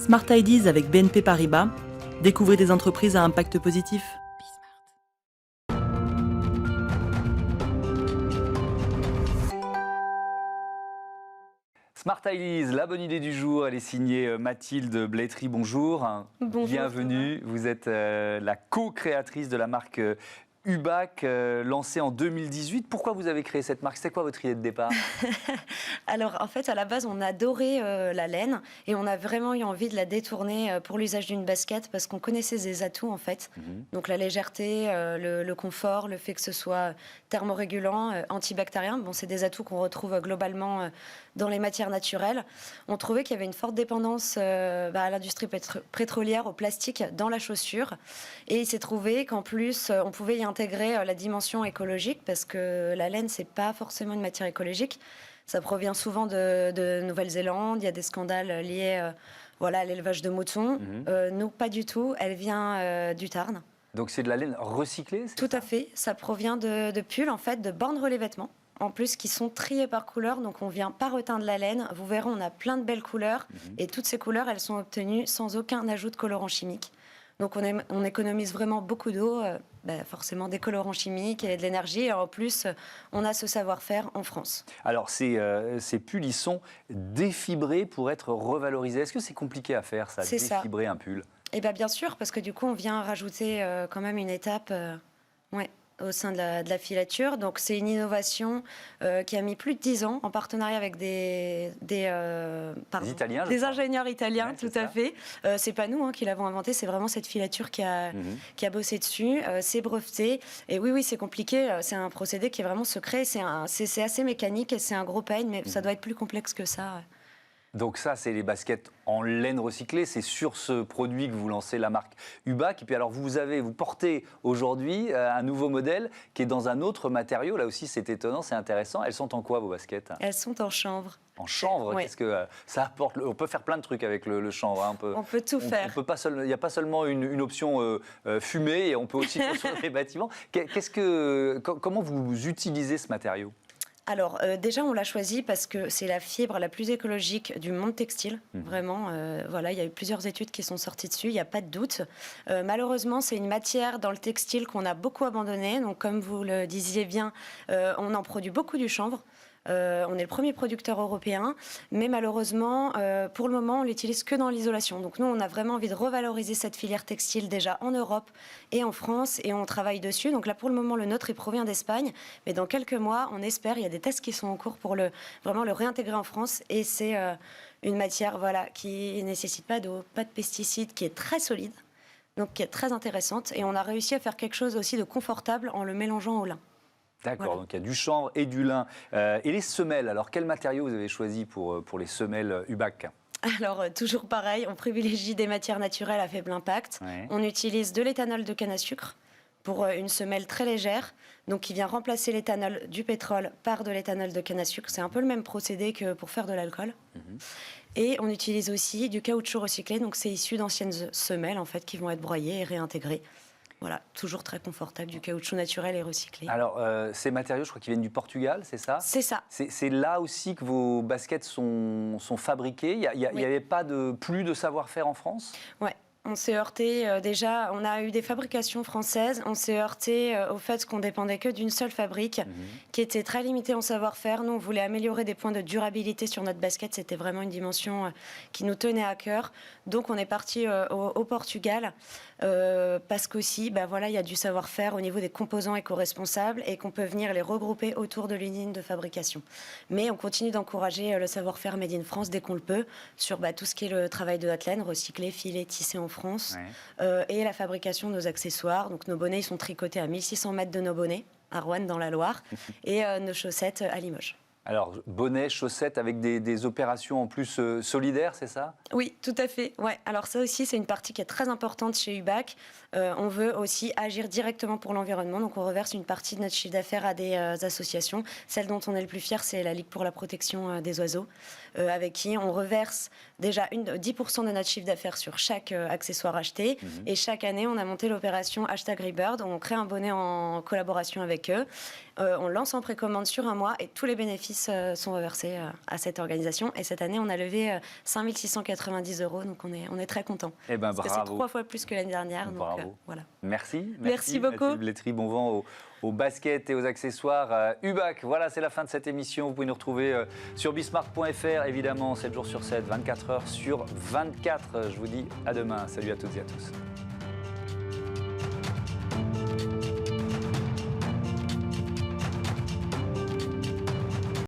Smart Ideas avec BNP Paribas. Découvrez des entreprises à impact positif. Smart Ideas, la bonne idée du jour, elle est signée Mathilde Blétry, bonjour. Bonjour. Bienvenue, vous êtes la co-créatrice de la marque Hubac, lancée en 2018. Pourquoi vous avez créé cette marque? C'était quoi votre idée de départ? Alors, en fait, à la base, on adorait la laine et on a vraiment eu envie de la détourner pour l'usage d'une basket parce qu'on connaissait ses atouts, en fait. Donc, la légèreté, le confort, le fait que ce soit thermorégulant, antibactérien. Bon, c'est des atouts qu'on retrouve globalement dans les matières naturelles. On trouvait qu'il y avait une forte dépendance à l'industrie pétrolière, au plastique dans la chaussure. Et il s'est trouvé qu'en plus, on pouvait y intégrer la dimension écologique parce que la laine, c'est pas forcément une matière écologique. Ça provient souvent de Nouvelle-Zélande. Il y a des scandales liés à l'élevage de moutons. Nous, pas du tout. Elle vient du Tarn. Donc c'est de la laine recyclée? Tout à fait. Ça provient de pulls, en fait, de bornes relais-vêtements. En plus, qui sont triés par couleur. Donc, on vient pas reteindre la laine. Vous verrez, on a plein de belles couleurs. Et toutes ces couleurs, elles sont obtenues sans aucun ajout de colorant chimique. Donc, on économise vraiment beaucoup d'eau, forcément des colorants chimiques et de l'énergie. Et en plus, on a ce savoir-faire en France. Alors, ces pulls, ils sont défibrés pour être revalorisés. Est-ce que c'est compliqué à faire, ça, défibrer un pull? Eh bien sûr, parce que du coup, on vient rajouter quand même une étape au sein de la filature. Donc, c'est une innovation qui a mis plus de 10 ans en partenariat avec des ingénieurs italiens, ouais, tout à fait. C'est pas nous qui l'avons inventé, c'est vraiment cette filature qui a bossé dessus. C'est breveté. Et oui, c'est compliqué. C'est un procédé qui est vraiment secret. C'est assez mécanique et c'est un gros pain, mais ça doit être plus complexe que ça. Donc ça, c'est les baskets en laine recyclée. C'est sur ce produit que vous lancez la marque Hubac. Et puis alors, vous portez aujourd'hui un nouveau modèle qui est dans un autre matériau. Là aussi, c'est étonnant, c'est intéressant. Elles sont en quoi, vos baskets? Elles sont en chanvre. En chanvre? Ouais. Qu'est-ce que ça apporte? On peut faire plein de trucs avec le chanvre. On peut tout faire. Il n'y a pas seulement une option fumée, et on peut aussi construire des bâtiments. Comment vous utilisez ce matériau? Alors, déjà, on l'a choisi parce que c'est la fibre la plus écologique du monde textile. Vraiment, il y a eu plusieurs études qui sont sorties dessus, il n'y a pas de doute. Malheureusement, c'est une matière dans le textile qu'on a beaucoup abandonnée. Donc, comme vous le disiez bien, on en produit beaucoup du chanvre. On est le premier producteur européen, mais malheureusement, pour le moment, on l'utilise que dans l'isolation. Donc nous, on a vraiment envie de revaloriser cette filière textile déjà en Europe et en France, et on travaille dessus. Donc là, pour le moment, le nôtre, il provient d'Espagne, mais dans quelques mois, on espère, il y a des tests qui sont en cours pour vraiment le réintégrer en France, et c'est une matière qui ne nécessite pas d'eau, pas de pesticides, qui est très solide, donc qui est très intéressante, et on a réussi à faire quelque chose aussi de confortable en le mélangeant au lin. D'accord, Voilà. donc il y a du chanvre et du lin. Et les semelles, alors quel matériau vous avez choisi pour les semelles Hubac? Alors, toujours pareil, on privilégie des matières naturelles à faible impact. Ouais. On utilise de l'éthanol de canne à sucre pour une semelle très légère, donc qui vient remplacer l'éthanol du pétrole par de l'éthanol de canne à sucre. C'est un peu le même procédé que pour faire de l'alcool. Et on utilise aussi du caoutchouc recyclé, donc c'est issu d'anciennes semelles en fait qui vont être broyées et réintégrées. Voilà, toujours très confortable, du caoutchouc naturel et recyclé. Alors, ces matériaux, je crois qu'ils viennent du Portugal, c'est ça? C'est ça. C'est là aussi que vos baskets sont fabriquées. Il n'y avait pas plus de savoir-faire en France? Ouais. On s'est heurté, déjà, on a eu des fabrications françaises, on s'est heurté au fait qu'on dépendait que d'une seule fabrique, qui était très limitée en savoir-faire. Nous, on voulait améliorer des points de durabilité sur notre basket, c'était vraiment une dimension qui nous tenait à cœur. Donc on est parti au Portugal, parce qu'aussi, il y a du savoir-faire au niveau des composants éco-responsables et qu'on peut venir les regrouper autour de l'usine de fabrication. Mais on continue d'encourager le savoir-faire Made in France dès qu'on le peut, sur tout ce qui est le travail de haute laine, recyclé, filé, tissé en France, et la fabrication de nos accessoires. Donc nos bonnets, ils sont tricotés à 1600 mètres de nos bonnets, à Roanne dans la Loire, et nos chaussettes à Limoges. Alors, bonnets, chaussettes avec des opérations en plus solidaires, c'est ça? Oui, tout à fait. Ouais. Alors ça aussi, c'est une partie qui est très importante chez Hubac. On veut aussi agir directement pour l'environnement. Donc on reverse une partie de notre chiffre d'affaires à des associations. Celle dont on est le plus fier, c'est la Ligue pour la protection des oiseaux, avec qui on reverse déjà 10% de notre chiffre d'affaires sur chaque accessoire acheté. Et chaque année, on a monté l'opération #Rebird. On crée un bonnet en collaboration avec eux. On lance en précommande sur un mois et tous les bénéfices sont reversés à cette organisation. Et cette année, on a levé 5 690 €, donc on est très contents. Eh ben, parce que c'est 3 fois plus que l'année dernière. Bravo. Donc, voilà. Merci beaucoup. Mathilde Blétry, bon vent aux baskets et aux accessoires Hubac. Voilà, c'est la fin de cette émission. Vous pouvez nous retrouver sur bismarck.fr, évidemment, 7 jours sur 7, 24 heures sur 24. Je vous dis à demain. Salut à toutes et à tous.